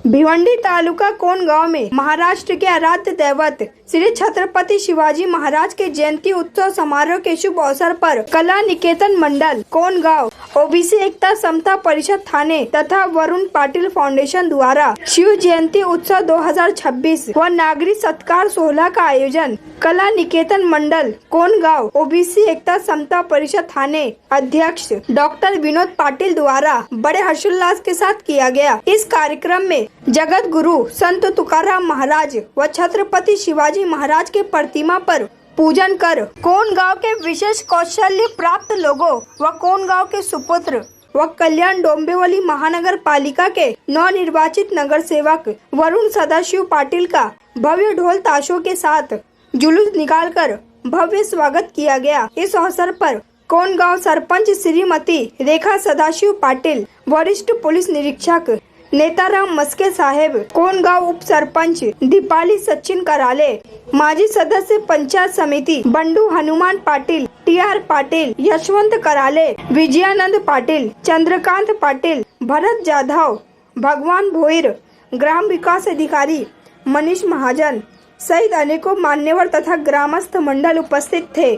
भिवंडी तालुका कोनगांव में महाराष्ट्र के आराध्य दैवत श्री छत्रपति शिवाजी महाराज के जयंती उत्सव समारोह के शुभ अवसर पर कला निकेतन मंडल कोनगांव, ओबीसी एकता समता परिषद थाने तथा वरुण पाटिल फाउंडेशन द्वारा शिव जयंती उत्सव 2026 व नागरिक सत्कार सोहला का आयोजन कला निकेतन मंडल कोनगांव, ओबीसी एकता समता परिषद थाने अध्यक्ष डॉक्टर विनोद पाटिल द्वारा बड़े हर्षोल्लास के साथ किया गया। इस कार्यक्रम में जगत गुरु संत तुकाराम महाराज व छत्रपति शिवाजी महाराज के प्रतिमा पर पूजन कर कोनगांव के विशेष कौशल्य प्राप्त लोगों व कोनगांव के सुपुत्र व कल्याण डोंबिवली महानगर पालिका के नवनिर्वाचित नगर सेवक वरुण सदाशिव पाटिल का भव्य ढोल ताशों के साथ जुलूस निकालकर भव्य स्वागत किया गया। इस अवसर पर कोनगांव सरपंच श्रीमती रेखा सदाशिव पाटिल, वरिष्ठ पुलिस निरीक्षक नेताराम मस्के साहेब, कोनगांव उप सरपंच दीपाली सचिन कराले, माजी सदस्य पंचायत समिति बंडू हनुमान पाटिल, टीआर पाटिल, यशवंत कराले, विजयानंद पाटिल, चंद्रकांत पाटिल, भरत जाधव, भगवान भोईर, ग्राम विकास अधिकारी मनीष महाजन सहित अनेकों मान्यवर तथा ग्रामस्थ मंडल उपस्थित थे।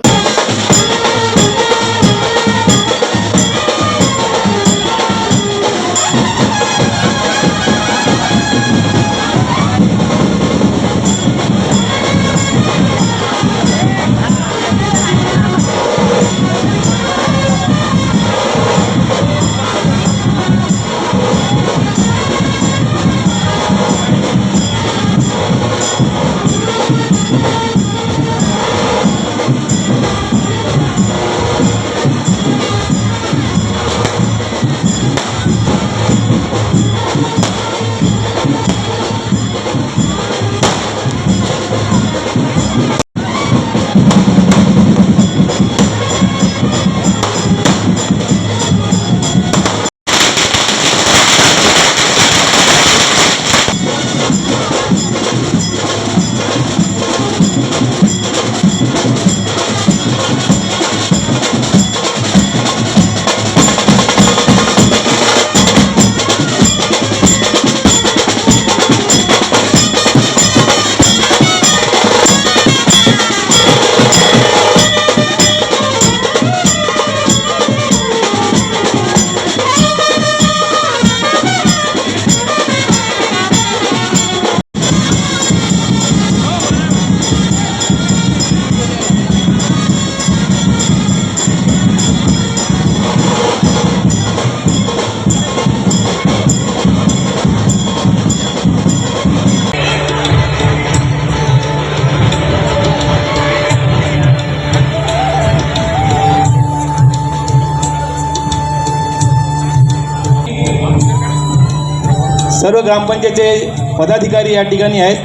सर्व ग्रामपंचायतीचे पदाधिकारी या ठिकाणी आहेत,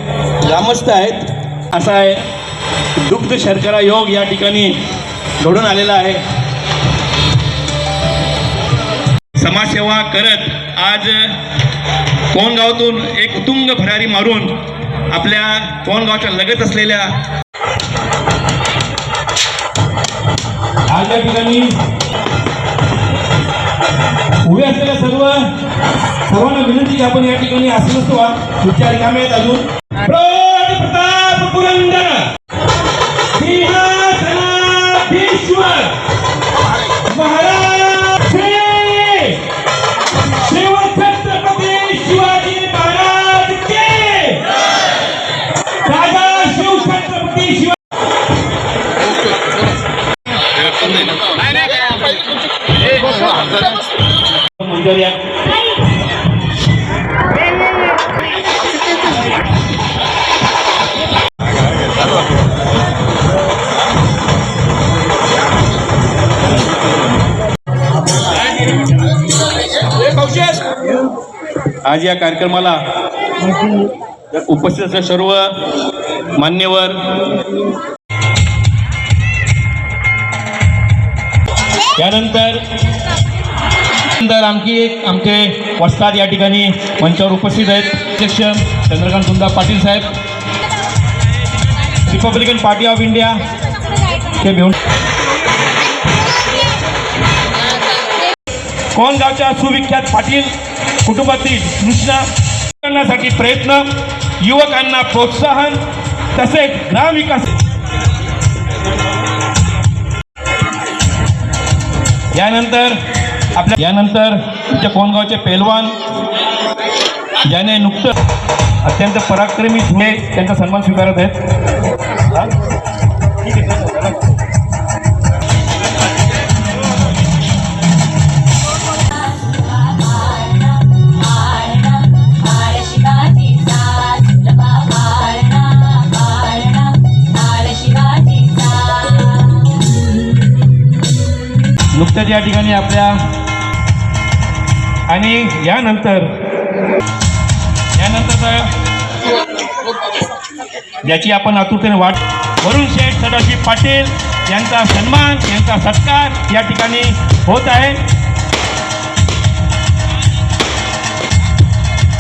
ग्रामस्थ आहेत। असा आहे दुग्ध शर्करा योग या ठिकाणी घडून आलेला आहे। समाजसेवा करत आज कोनगावातून एक उत्तुंग भरारी मारून आपल्या कोनगावच्या लगत असलेल्या आज या ठिकाणी उभे असलेल्या सर्वांना विनंती की आपण या ठिकाणी आसनस्थ व्हा। खुर्च्या रिकाम्या आहेत अजून। प्रताप पुरंदर सिंहासनाधीश्वर महाराज श्री छत्रपती शिवाजी महाराज के राजा शिव छत्रपती आज या कार्यक्रमाला उपस्थित असलेले सर्व मान्यवर, त्यानंतर आमचे वस्ताद या ठिकाणी मंचावर उपस्थित आहेत। अध्यक्ष चंद्रकांत कुंदा पाटील साहेब, रिपब्लिकन पार्टी ऑफ इंडिया के कोनगावच्या सुविख्यात पाटील कुटुंबातील कृष्णा करण्यासाठी प्रयत्न, युवकांना प्रोत्साहन तसेच ग्रामविकास। यानंतर आमच्या कोणगावचे पेलवान ज्याने नुकतं अत्यंत पराक्रमी धुळे त्यांचा सन्मान स्वीकारत आहेत। नुकत्याच या ठिकाणी आपल्या आणि यानंतर ज्याची आपण आतुरतेने वाट, वरुण शेठ सदाशिव पाटील यांचा सन्मान, यांचा सत्कार या ठिकाणी होत आहे।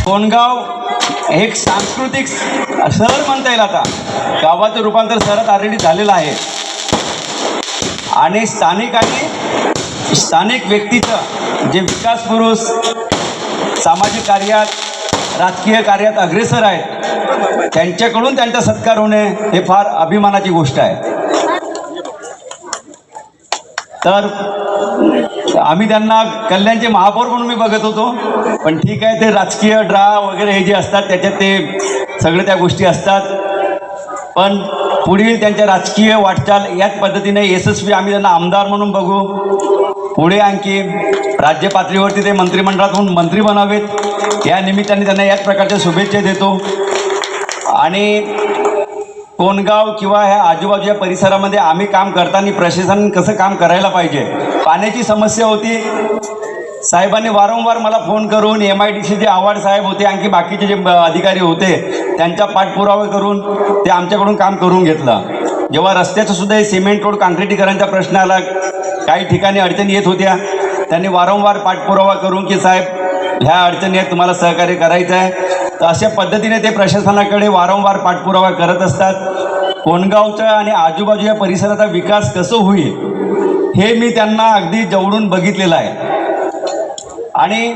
कोणगाव एक सांस्कृतिक शहर म्हणता येईल। आता गावाचं रूपांतर शहरात ऑलरेडी झालेलं आहे आणि स्थानिक व्यक्तीचं जे विकास पुरुष सामाजिक कार्यात, राजकीय कार्यात अग्रेसर आहेत, त्यांच्याकडून त्यांचा सत्कार होणे हे फार अभिमानाची गोष्ट आहे। तर आम्ही त्यांना कल्याणचे महापौर म्हणून मी बघत होतो, पण ठीक आहे, ते राजकीय ड्रा वगैरे हे जे असतात त्याच्यात ते सगळे त्या गोष्टी असतात, पण पुढील त्यांच्या राजकीय वाटचाल याच पद्धतीने यशस्वी आम्ही त्यांना आमदार म्हणून बघू, पुढे आणखी राज्य पातळीवरती ते मंत्रिमंडळातून मंत्री बनावेत या निमित्ताने त्यांना याच प्रकारच्या शुभेच्छा देतो। आणि कोणगाव किंवा ह्या आजूबाजूच्या परिसरामध्ये आम्ही काम करताना प्रशासन कसं काम करायला पाहिजे, पाण्याची समस्या होती, साहेबांनी वारंवार मला फोन करून MIDC जे आव्हाड साहेब होते, आणखी बाकीचे जे अधिकारी होते त्यांचा पाठपुरावा करून ते आमच्याकडून काम करून घेतलं। जेव्हा रस्त्याचं सुद्धा सिमेंट रोड काँक्रिटीकरणचा प्रश्न आला, काही ठिकाणी अडचणी येत होत्या, त्यांनी वारंवार पाठपुरावा करून की साहेब ह्या अडचणी आहेत, तुम्हाला सहकार्य करायचं आहे, तर अशा पद्धतीने ते प्रशासनाकडे वारंवार पाठपुरावा करत असतात। कोणगावचा आणि आजूबाजूच्या परिसराचा विकास कसं होईल हे मी त्यांना अगदी जवळून बघितलेलं आहे आणि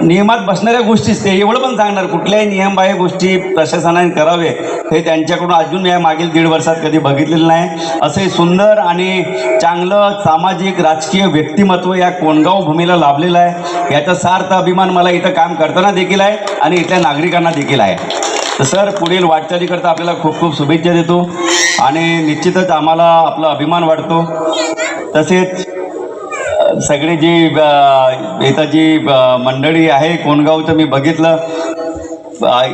नियमात बसणाऱ्या गोष्टीच ते एवढं पण सांगणार, कुठल्याही नियमबाह्य गोष्टी प्रशासनाने करावे हे त्यांच्याकडून अजून या मागील 1.5 वर्षात कधी बघितलेलं नाही। असे सुंदर आणि चांगलं सामाजिक राजकीय व्यक्तिमत्व या कोणगाव भूमीला लाभलेलं आहे, याचा सार्थ अभिमान मला इथं काम करताना देखील आहे आणि इथल्या नागरिकांना देखील आहे। तर सर, पुढील वाटचालीकरता आपल्याला खूप खूप शुभेच्छा देतो आणि निश्चितच आम्हाला आपला अभिमान वाटतो। तसेच सगळे जी इथं जी मंडळी आहे कोणगावचं मी बघितलं,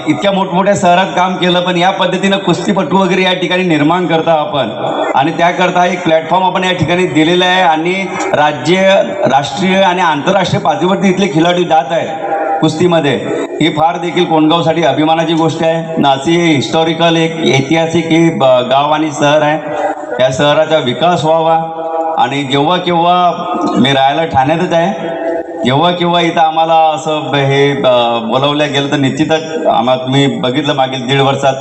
इतक्या मोठमोठ्या शहरात काम केलं, पण या पद्धतीनं कुस्तीपटू वगैरे या ठिकाणी निर्माण करता आपण आणि त्याकरता एक प्लॅटफॉर्म आपण या ठिकाणी दिलेला आहे आणि राष्ट्रीय आणि आंतरराष्ट्रीय पातळीवरती इथले खिलाडी जात आहेत कुस्तीमध्ये, ही फार देखील कोणगावसाठी अभिमानाची गोष्ट आहे। नासी हे हिस्टॉरिकल एक ऐतिहासिक हे गाव आणि शहर आहे, या शहराचा विकास व्हावा आणि जेव्हा केव्हा मी राहायला ठाण्यातच आहे, जेव्हा केव्हा इथं आम्हाला असं हे बोलावलं गेलं तर निश्चितच आम्हाला तुम्ही बघितलं मागील 1.5 वर्षात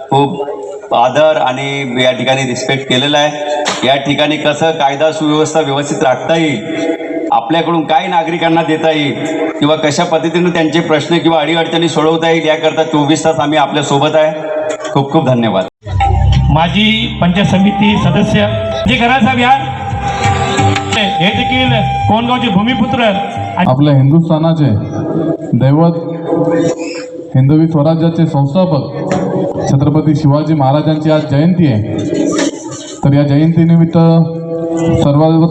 खूप आदर आणि या ठिकाणी रिस्पेक्ट केलेला आहे। या ठिकाणी कसं कायदा सुव्यवस्था व्यवस्थित राखता येईल, आपल्याकडून काय नागरिकांना देता येईल किंवा कशा पद्धतीने त्यांचे प्रश्न किंवा अडीअडचणी सोडवता येईल, याकरता 24 तास आम्ही आपल्यासोबत आहे। खूप खूप धन्यवाद। माजी पंचायत समिती सदस्य जे घरासाहेब यार हे देखील कोणगावचे भूमिपुत्र, आपल्या हिंदुस्थानाचे दैवत, हिंदवी स्वराज्याचे संस्थापक छत्रपती शिवाजी महाराजांची आज जयंती आहे। तर या जयंतीनिमित्त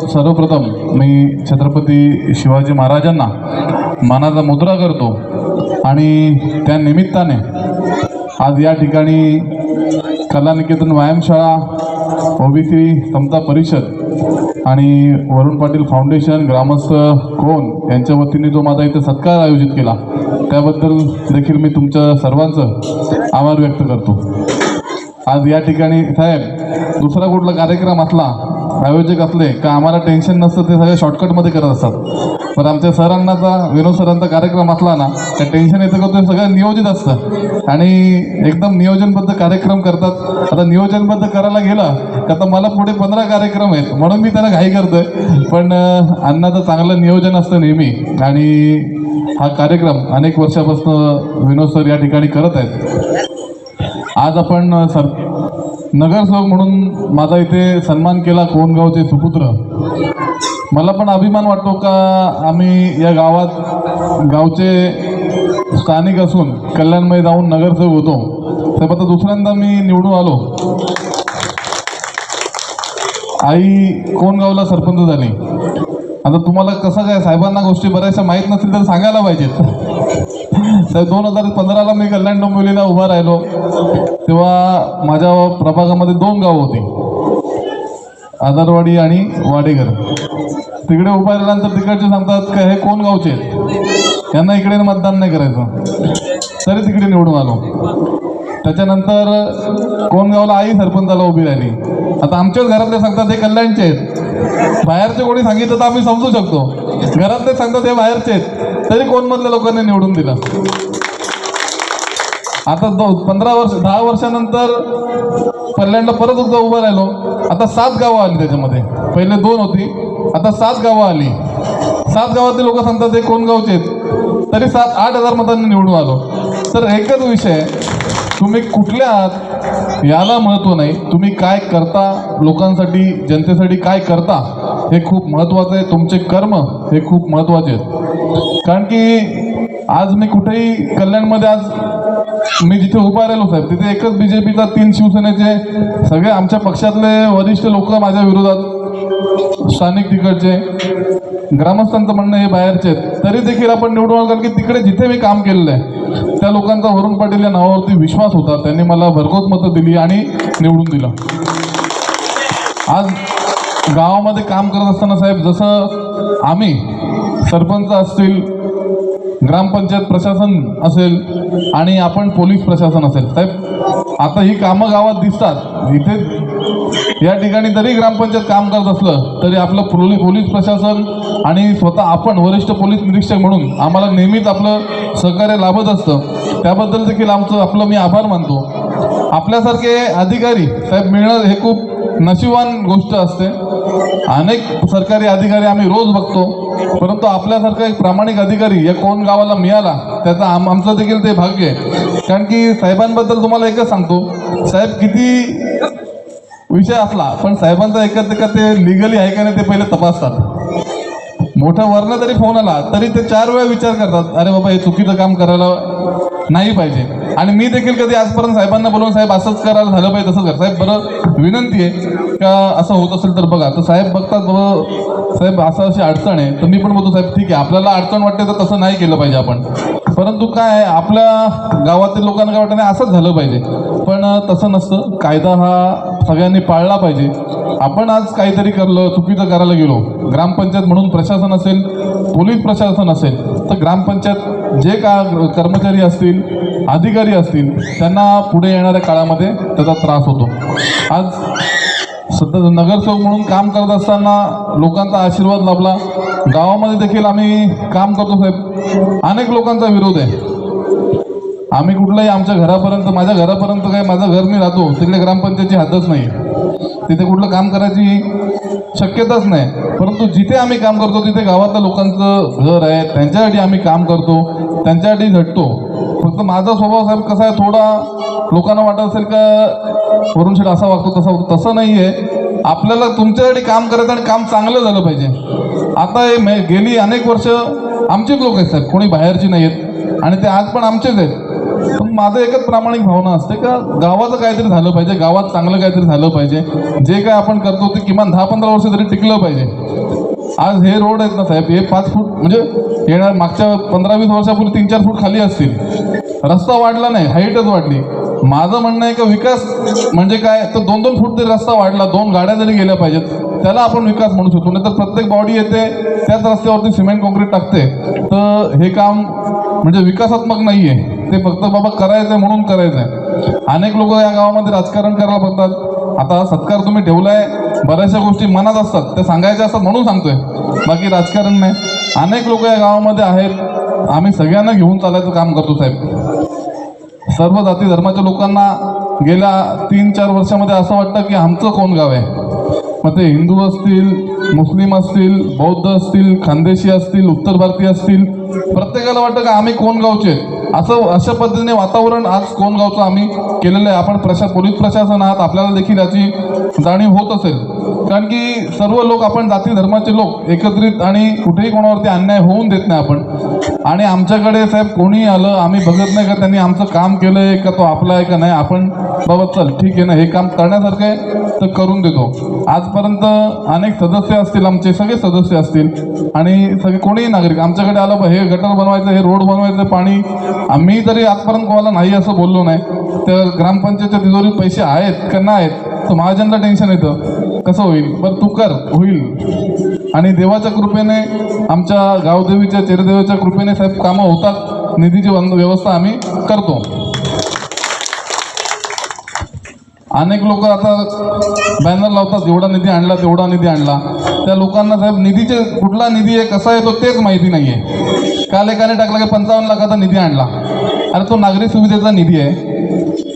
सर्वप्रथम मी छत्रपती शिवाजी महाराजांना मानाचा मुद्रा करतो आणि त्या निमित्ताने आज या ठिकाणी कलानिकेतन व्यायामशाळा, OBC समता परिषद आणि वरुण पाटील फाउंडेशन, ग्रामस्थ कोण यांच्या वतीने जो माझा इथे सत्कार आयोजित केला त्याबद्दल देखील मी तुमच्या सर्वांचं आभार व्यक्त करतो। आज या ठिकाणी साहेब दुसरा कुठला कार्यक्रम असला, आयोजक असले का आम्हाला टेन्शन नसतं, ते सगळे शॉर्टकटमध्ये करत असतात, पण आमच्या सरांनाचा, विनोद सरांचा कार्यक्रम असला ना त्या टेन्शन येतं का, ते सगळं नियोजित असतं आणि एकदम नियोजनबद्ध कार्यक्रम करतात। आता नियोजनबद्ध करायला गेलं का तर मला पुढे 15 कार्यक्रम आहेत, म्हणून मी त्यांना घाई करतोय, पण अण्णाचं चांगलं नियोजन असतं नेहमी आणि हा कार्यक्रम अनेक वर्षापासून विनोद सर या ठिकाणी करत आहेत. आज आपण नगरसेवक म्हणून माझा इथे सन्मान केला कोणगावचे सुपुत्र. मला पण अभिमान वाटतो का आम्ही या गावचे स्थानिक असून कल्याणमध्ये जाऊन नगरसेवक होतो. साहेब आता दुसऱ्यांदा मी निवडून आलो. आई कोणगावला सरपंच झाली. आता तुम्हाला कसं काय साहेबांना गोष्टी बऱ्याचशा माहीत नसतील तर सांगायला पाहिजेत. साहेब 2015ला मी कल्याण डोंबिवलीला उभा राहिलो तेव्हा माझ्या प्रभागामध्ये 2 गावं होती, आदारवाडी आणि वाडेघर. तिकडे उभा राहिल्यानंतर तिकडचे सांगतात का हे कोण गावचे आहेत, यांना इकडे मतदान नाही करायचं, तरी तिकडे निवडून आलो. त्याच्यानंतर कोणगावला आई सरपंचाला उभी राहिली. आता आमच्याच घरातले सांगतात हे कल्याणचे आहेत, बाहेरचे कोणी सांगितलं तर आम्ही समजू शकतो, घरातले सांगतात हे बाहेरचे आहेत, तरी कोणमधल्या लोकांनी निवडून दिलं. आता 10 वर्षानंतर कल्याणला परत एकदा उभं राहिलो. आता 7 गावं आली, त्याच्यामध्ये पहिले 2 होती, आता 7 गावं आली. 7 गावातले लोक सांगतात हे कोण गावचे आहेत, तरी 8 हजार मतांनी निवडून आलो. तर एकच विषय, तुम्ही कुठल्या आहात याला महत्त्व नाही, तुम्ही काय करता, लोकांसाठी जनतेसाठी काय करता हे खूप महत्त्वाचं आहे. तुमचे कर्म हे खूप महत्त्वाचे आहेत. कारण की आज मी कुठेही कल्याणमध्ये आज मी जिथे उभा राहिलो साहेब तिथे एकच BJPचा 3 शिवसेनेचे सगळे आमच्या पक्षातले वरिष्ठ लोक माझ्या विरोधात, स्थानिक तिकडचे ग्रामस्थांचं म्हणणं हे बाहेरचे आहेत, तरी देखील आपण निवडून आलो. कारण की तिकडे जिथे मी काम केलेलं आहे त्या लोकांचा वरुण पाटील या नावावरती विश्वास होता, त्यांनी मला भरघोस मतं दिली आणि निवडून दिलं. आज गावामध्ये काम करत असताना साहेब जसं आम्ही सरपंच असतील, ग्रामपंचायत प्रशासन असेल आणि आपण पोलीस प्रशासन असेल साहेब, आता ही कामं गावात दिसतात. इथे या ठिकाणी जरी ग्रामपंचायत काम करत असलं तरी आपलं पोलीस प्रशासन आणि स्वतः आपण वरिष्ठ पोलीस निरीक्षक म्हणून आम्हाला नेहमीच आपलं सहकार्य लाभत असतं. त्याबद्दल देखील आपलं मी आभार मानतो. आपल्यासारखे अधिकारी साहेब मिळणं हे खूप नशिबान गोष्ट असते. अनेक सरकारी अधिकारी आम्ही रोज बघतो, परंतु आपल्यासारखा एक प्रामाणिक अधिकारी या कोण गावाला मिळाला त्याचं आमचं देखील ते भाग्य आहे. कारण की साहेबांबद्दल तुम्हाला एकच सांगतो, साहेब किती विषय असला पण साहेबांचा एका ते लिगली आहे का नाही ते पहिले तपासतात. मोठं वरनं जरी फोन आला तरी ते 4 वेळा विचार करतात, अरे बाबा हे चुकीचं काम करायला नाही पाहिजे. आणि मी देखील कधी आजपर्यंत साहेबांना बोलून साहेब असंच करायला झालं पाहिजे तसं कर साहेब, बरं विनंती आहे का असं होत असेल तर बघा. तर साहेब बघतात बाबा साहेब असं अशी अडचण आहे, तर मी पण बोलतो साहेब ठीक आहे, आपल्याला अडचण वाटते तर तसं नाही केलं पाहिजे आपण. परंतु काय आहे, आपल्या गावातील लोकांना काय वाटतं नाही असंच झालं पाहिजे, पण तसं नसतं. कायदा हा सगळ्यांनी पाळला पाहिजे. आपण आज काहीतरी चुकीचं करायला गेलो, ग्रामपंचायत म्हणून प्रशासन असेल, पोलीस प्रशासन असेल, तर ग्रामपंचायत जे कर्मचारी असतील, अधिकारी असतील, त्यांना पुढे येणाऱ्या काळामध्ये त्याचा त्रास होतो. आज सध्या नगरसेवक म्हणून काम करत असताना लोकांचा आशीर्वाद लाभला. गावामध्ये देखील आम्ही काम करतो साहेब, अनेक लोकांचा विरोध आहे. आम्ही कुठलाही आमच्या घरापर्यंत, माझ्या घरापर्यंत काय, माझं घर मी राहतो तिकडे ग्रामपंचायतची हद्दच नाही, तिथे कुठलं काम करायची शक्यताच नाही. परंतु जिथे आम्ही काम करतो तिथे गावातल्या लोकांचं घर आहे, त्यांच्यासाठी आम्ही काम करतो, त्यांच्यासाठी झटतो. फक्त माझा स्वभाव साहेब कसा आहे, थोडा लोकांना वाटत असेल का वरुण शेठ असा वागतो तसा वागतो, तसं नाही आहे. आपल्याला तुमच्यासाठी काम करायचं आणि काम चांगलं झालं पाहिजे. आता हे गेली अनेक वर्ष आमचेच लोक आहेत साहेब, कोणी बाहेरची नाही आहेत आणि ते आज पण आमचेच आहेत. पण माझं एकच प्रामाणिक भावना असते का गावाचं काहीतरी झालं पाहिजे, गावात चांगलं काहीतरी झालं पाहिजे. जे काय आपण करतो ते किमान 10-15 वर्ष तरी टिकलं पाहिजे. आज हे रोड आहेत ना साहेब, हे 5 फूट म्हणजे येणार मागच्या 15-20 वर्षापूर्वी 3-4 फूट खाली असतील. रस्ता वाढला नाही, हाईटच वाढली. माझं म्हणणं आहे का विकास म्हणजे काय, तर 2-2 फूट तरी रस्ता वाढला, 2 गाड्या जरी गेल्या पाहिजेत, त्याला आपण विकास म्हणू शकतो. नाही तर प्रत्येक बॉडी येते त्याच रस्त्यावरती सिमेंट कॉन्क्रीट टाकते, तर हे काम म्हणजे विकासात्मक नाही आहे. ते फक्त बाबा करायचं आहे म्हणून करायचं आहे. अनेक लोक या गावामध्ये राजकारण करायला बघतात. आता सत्कार तुम्ही ठेवलाय, बऱ्याचशा गोष्टी मनात असतात त्या सांगायच्या असतात म्हणून सांगतोय, बाकी राजकारण नाही. अनेक लोक या गावामध्ये आहेत, आम्ही सगळ्यांना घेऊन चालायचं काम करतो साहेब. सर्व जाती धर्माच्या लोकांना गेल्या 3-4 वर्षामध्ये असं वाटतं की आमचं कोण गाव आहे. मग ते हिंदू असतील, मुस्लिम असतील, बौद्ध असतील, खानदेशी असतील, उत्तर भारतीय असतील, प्रत्येकाला वाटतं का आम्ही कोण गावचे अशा पद्धतीने वातावरण आज कोण गावचं आम्ही केलेलं आहे. आपण पोलीस प्रशासन आहात, आपल्याला देखील याची जाणीव होत असेल, कारण की सर्व लोक आपण जाती धर्माचे लोक एकत्रित आणि कुठेही कोणावरती अन्याय होऊन देत नाही आपण. आणि आमच्याकडे साहेब कोणी आलं आम्ही बघत नाही का त्यांनी आमचं काम केलंय का तो आपला आहे का नाही. आपण बाबा चल ठीक आहे ना, हे काम करण्यासारखं आहे तर करून देतो. आजपर्यंत अनेक सदस्य असतील, आमचे सगळे सदस्य असतील आणि सगळे कोणीही नागरिक आमच्याकडे आलं हे गटर बनवायचं, हे रोड बनवायचं, पाणी आम्ही तरी आजपर्यंत कोणाला नाही असं बोललो नाही. तर ग्रामपंचायतच्या तिजोरीत पैसे आहेत का नाही आहेत तर महाजनला टेन्शन येतं कसं होईल, बरं तू कर होईल. आणि देवाच्या कृपेने आमच्या गावदेवीच्या चेरदेवाच्या कृपेने साहेब कामं होतात. निधीची व्यवस्था आम्ही करतो. अनेक लोक आता बॅनर लावतात एवढा निधी आणला तेवढा निधी आणला. त्या लोकांना साहेब निधीचे कुठला निधी आहे कसा येतो तेच माहिती नाही आहे. काल एकाने टाकला की 55 लाखाचा निधी आणला. अरे तो नागरी सुविधेचा निधी आहे,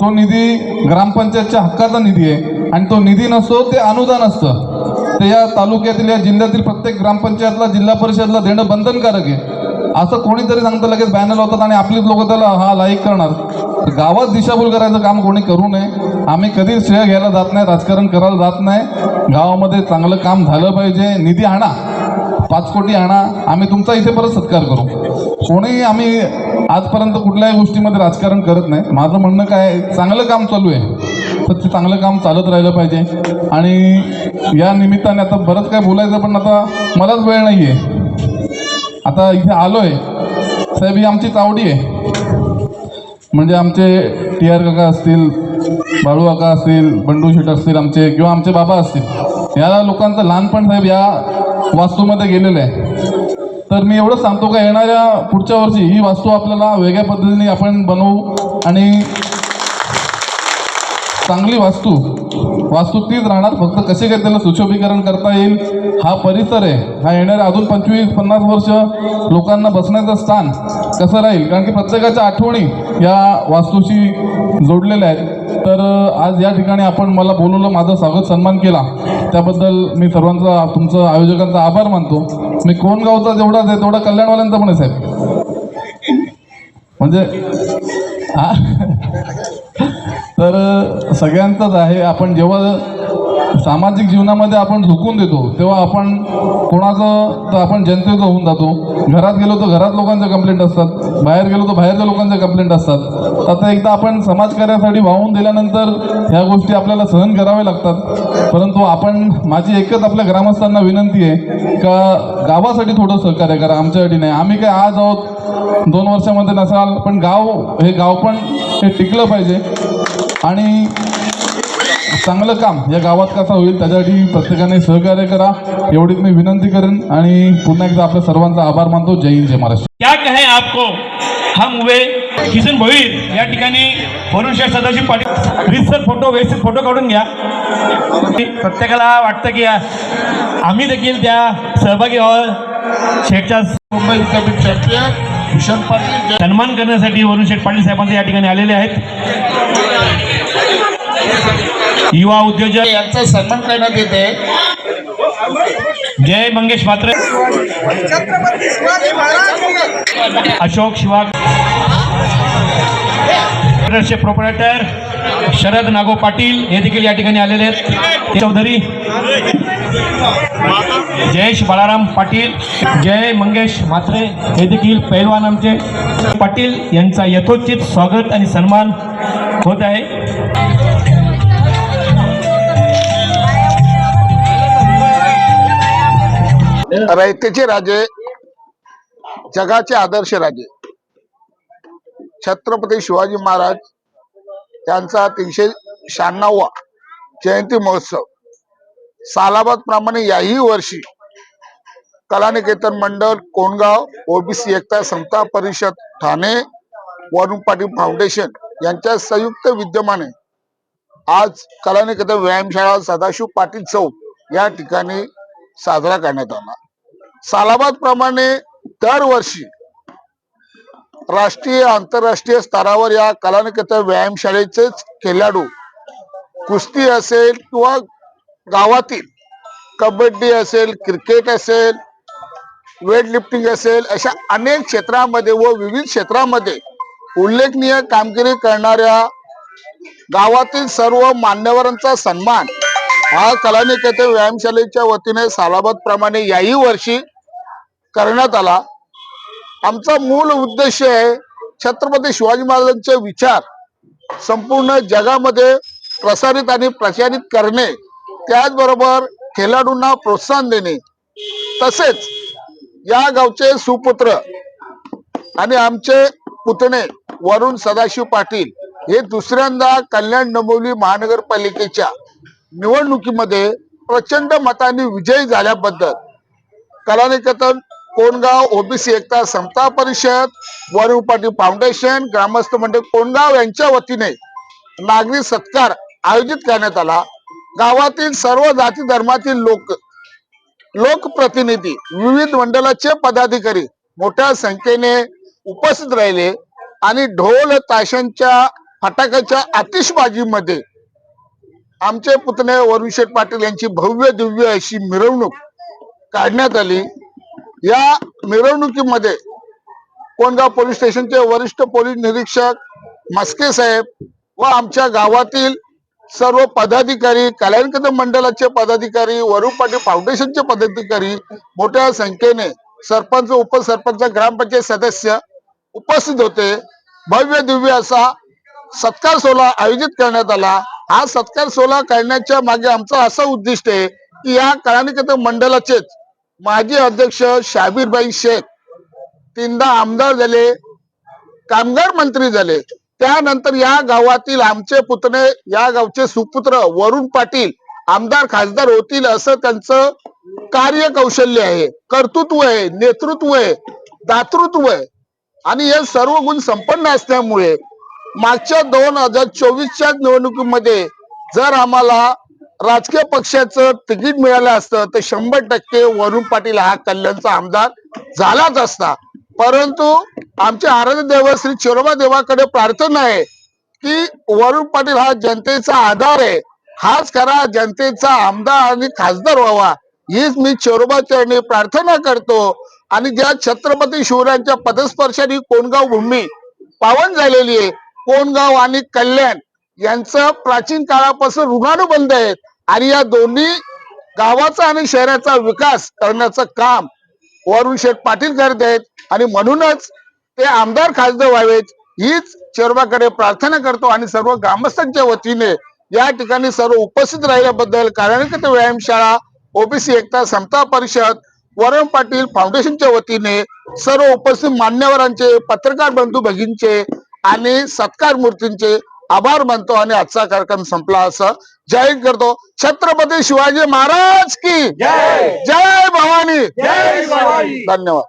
तो निधी ग्रामपंचायतच्या हक्काचा निधी आहे आणि तो निधी नसतो ते अनुदान असतं. ते या तालुक्यातील या जिल्ह्यातील प्रत्येक ग्रामपंचायतला जिल्हा परिषदला देणं बंधनकारक आहे. असं कोणीतरी सांगतं लगेच बॅनर लावतात आणि आपलीच लोक त्याला हा लाईक करणार. गावात दिशाभूल करायचं काम कोणी करू नये. आम्ही कधीच श्रेय घ्यायला जात नाही, राजकारण करायला जात नाही. गावामध्ये चांगलं काम झालं पाहिजे. निधी आणा, 5 कोटी आणा, आम्ही तुमचा इथे परत सत्कार करू. कोणीही आम्ही आजपर्यंत कुठल्याही गोष्टीमध्ये राजकारण करत नाही. माझं म्हणणं काय, चांगलं काम चालू आहे तर ते चांगलं काम चालत राहिलं पाहिजे. आणि या निमित्ताने आता बरंच काय बोलायचं पण आता मलाच वेळ नाही आहे. आता इथे आलो आहे साहेब, ही आमची चावडी आहे. म्हणजे आमचे TR काका असतील, बाळू काका असतील, बंडू शेट असतील आमचे, किंवा आमचे बाबा असतील, या लोकांचं लहानपण साहेब या वास्तूमध्ये गेलेलं आहे. तर मी एवढंच सांगतो का येणाऱ्या पुढच्या वर्षी ही वास्तू आपल्याला वेगळ्या पद्धतीने आपण बनवू आणि चांगली वास्तू तीच राहणार. फक्त कसे काय त्याला सुशोभीकरण करता येईल, हा परिसर आहे हा येणाऱ्या अजून 25-50 वर्ष लोकांना बसण्याचं स्थान कसं राहील, कारण की प्रत्येकाच्या आठवणी या वास्तूशी जोडलेल्या आहेत. तर आज या ठिकाणी आपण मला बोलवलं, माझं स्वागत सन्मान केला, त्याबद्दल मी सर्वांचा तुमचं आयोजकांचा आभार मानतो. मी कोण गावचा जेवढा आहे तेवढा कल्याणवाल्यांचा पण आहे साहेब. म्हणजे हा तर सगळ्यांचंच आहे. आपण जेव्हा सामाजिक जीवनामध्ये आपण झुकून देतो तेव्हा आपण कोणाचं तर आपण जनतेचं होऊन जातो. घरात गेलो तर घरात लोकांच्या कंप्लेंट असतात, बाहेर गेलो तर बाहेरच्या लोकांच्या कंप्लेंट असतात. आता एकदा आपण समाजकार्यासाठी वाहून दिल्यानंतर ह्या गोष्टी आपल्याला सहन कराव्या लागतात. परंतु माझी एकच आपल्या ग्रामस्थांना विनंती आहे का गावासाठी थोडं सहकार्य करा, आमच्यासाठी नाही. आम्ही काय आज आहोत 2 वर्षामध्ये नसाल, पण गाव पण हे टिकलं पाहिजे आणि चांगलं काम या गावात कसं होईल त्याच्यासाठी प्रत्येकाने सहकार्य करा, एवढीच मी विनंती करेन. आणि पुन्हा एकदा आपल्या सर्वांचा आभार मानतो. जय हिंद, जय महाराष्ट्र. क्या कहें आपको, हम हुए किसन भोईर या ठिकाणी वरुण शेठ सदाशिव पाटील रितसर फोटो व्यवस्थित फोटो काढून घ्या. प्रत्येकाला वाटतं की आम्ही देखील त्या सहभागी व्हावं. शेठच्या मुंबई विद्यापीठ चॅम्पियन भूषण पाटील सन्मान करण्यासाठी वरुण शेठ पाटील साहेबांचे या ठिकाणी आलेले आहेत. युवा उद्योजक यांचा सन्मान करण्यात येते. जय मंगेश म्हात्रे, अशोक शिवा, प्रोप्रायटर शरद नागो पाटील हे देखील या ठिकाणी आलेले आहेत. चौधरी जयेश बाळाराम पाटील, जय मंगेश म्हात्रे हे देखील पैलवान आमचे. पाटील यांचा यथोचित स्वागत आणि सन्मान होत आहे. रयतेचे राजे, जगाचे आदर्श राजे छत्रपती शिवाजी महाराज यांचा 396वा जयंती महोत्सव सालाबाद प्रमाणे याही वर्षी कलानिकेतन मंडळ कोणगाव, ओबीसी एकता समता परिषद ठाणे, वरुण पाटील फाउंडेशन यांच्या संयुक्त विद्यमाने आज कलानिकेतन व्यायामशाळा सदाशिव पाटील चौक या ठिकाणी साजरा करण्यात आला. सालाबाद प्रमाणे दरवर्षी राष्ट्रीय आंतरराष्ट्रीय स्तरावर या कलानिकेतन व्यायामशाळेचेच खेळाडू कुस्ती असेल किंवा गावातील कबड्डी असेल, क्रिकेट असेल, वेट लिफ्टिंग असेल, अशा अनेक क्षेत्रामध्ये व विविध क्षेत्रामध्ये उल्लेखनीय कामगिरी करणाऱ्या गावातील सर्व मान्यवरांचा सन्मान हा कलानिकेतन व्यायामशाळेच्या वतीने सालाबाद प्रमाणे याही वर्षी करण्यात आला। आमचा मूल उद्देश आहे छत्रपती शिवाजी महाराजांचे विचार संपूर्ण जगामध्ये प्रसारित आणि प्रचारित करणे, त्याचबरोबर खेळाडूंना प्रोत्साहन देणे। तसेच या गावचे सुपुत्र आणि आमचे पुतणे वरुण सदाशिव पाटील हे दुसऱ्यांदा कल्याण डोंबिवली महानगरपालिकेच्या निवडणुकीमध्ये प्रचंड मतांनी विजयी झाल्याबद्दल कलानिकेतन कोणगाव ओबीसी एकता समता परिषद, वरुण पाटील फाउंडेशन, ग्रामस्थ मंडळ कोणगाव यांच्या वतीने नागरिक सत्कार आयोजित करण्यात आला। गावातील सर्व जाती धर्मातील लोकप्रतिनिधी, विविध मंडळाचे पदाधिकारी मोठ्या संख्येने उपस्थित राहिले आणि ढोल ताशांच्या फटाक्याच्या आतिषबाजीमध्ये आमचे पुतणे वरुण शेठ पाटील यांची भव्य दिव्य अशी मिरवणूक काढण्यात आली। या मिरवणुकीमध्ये कोणगाव पोलीस स्टेशनचे वरिष्ठ पोलीस निरीक्षक मस्के साहेब व आमच्या गावातील सर्व पदाधिकारी, कल्याणकेतन मंडळाचे पदाधिकारी, वरुण पाटील फाउंडेशनचे पदाधिकारी मोठ्या संख्येने सरपंच, उपसरपंच, ग्रामपंचायत सदस्य उपस्थित होते। भव्य दिव्य असा सत्कार सोहळा आयोजित करण्यात आला। हा सत्कार सोहळा करण्याच्या मागे आमचा असा उद्दिष्ट आहे की या कलानिकेतन मंडळाचेच माजी अध्यक्ष शाबीरबाई शेख 3दा आमदार झाले, कामगार मंत्री झाले, त्यानंतर या गावातील आमचे पुतणे, या गावचे सुपुत्र वरुण पाटील आमदार खासदार होतील असं त्यांचं कार्यकौशल्य आहे, कर्तृत्व आहे, नेतृत्व आहे, दातृत्व आहे आणि हे सर्व गुण संपन्न असल्यामुळे मागच्या 2024च्या निवडणुकीमध्ये जर आम्हाला राजकीय पक्षाचं तिकीट मिळालं असतं तर 100% वरुण पाटील हा कल्याणचा आमदार झालाच असता। परंतु आमचे आराध्य दैवत श्री चोरोबा देवाकडे प्रार्थना आहे की वरुण पाटील हा जनतेचा आधार आहे, हाच खरा जनतेचा आमदार आणि खासदार व्हावा हीच मी चोरोबा चरणी प्रार्थना करतो। आणि ज्या छत्रपती शिवरायांच्या पदस्पर्शाने कोणगाव भूमी पावन झालेली आहे, कोणगाव आणि कल्याण यांचं प्राचीन काळापासून ऋणानुबंध आहेत आणि या दोन्ही गावाचा आणि शहराचा विकास करण्याचं काम वरुण शेठ पाटील करत आहेत आणि म्हणूनच ते आमदार खासदार व्हावेत हीच चोरोबाकडे प्रार्थना करतो। आणि सर्व ग्रामस्थांच्या वतीने या ठिकाणी सर्व उपस्थित राहिल्याबद्दल कलानिकेतन व्यायामशाळा, ओबीसी एकता समता परिषद, वरुण पाटील फाउंडेशनच्या वतीने सर्व उपस्थित मान्यवरांचे, पत्रकार बंधू भगिनींचे आणि सत्कार मूर्तींचे आभार मानतो आणि आजचा कार्यक्रम संपला असं जाहीर करतो। छत्रपती शिवाजी महाराज की जय, जय भवानी, धन्यवाद।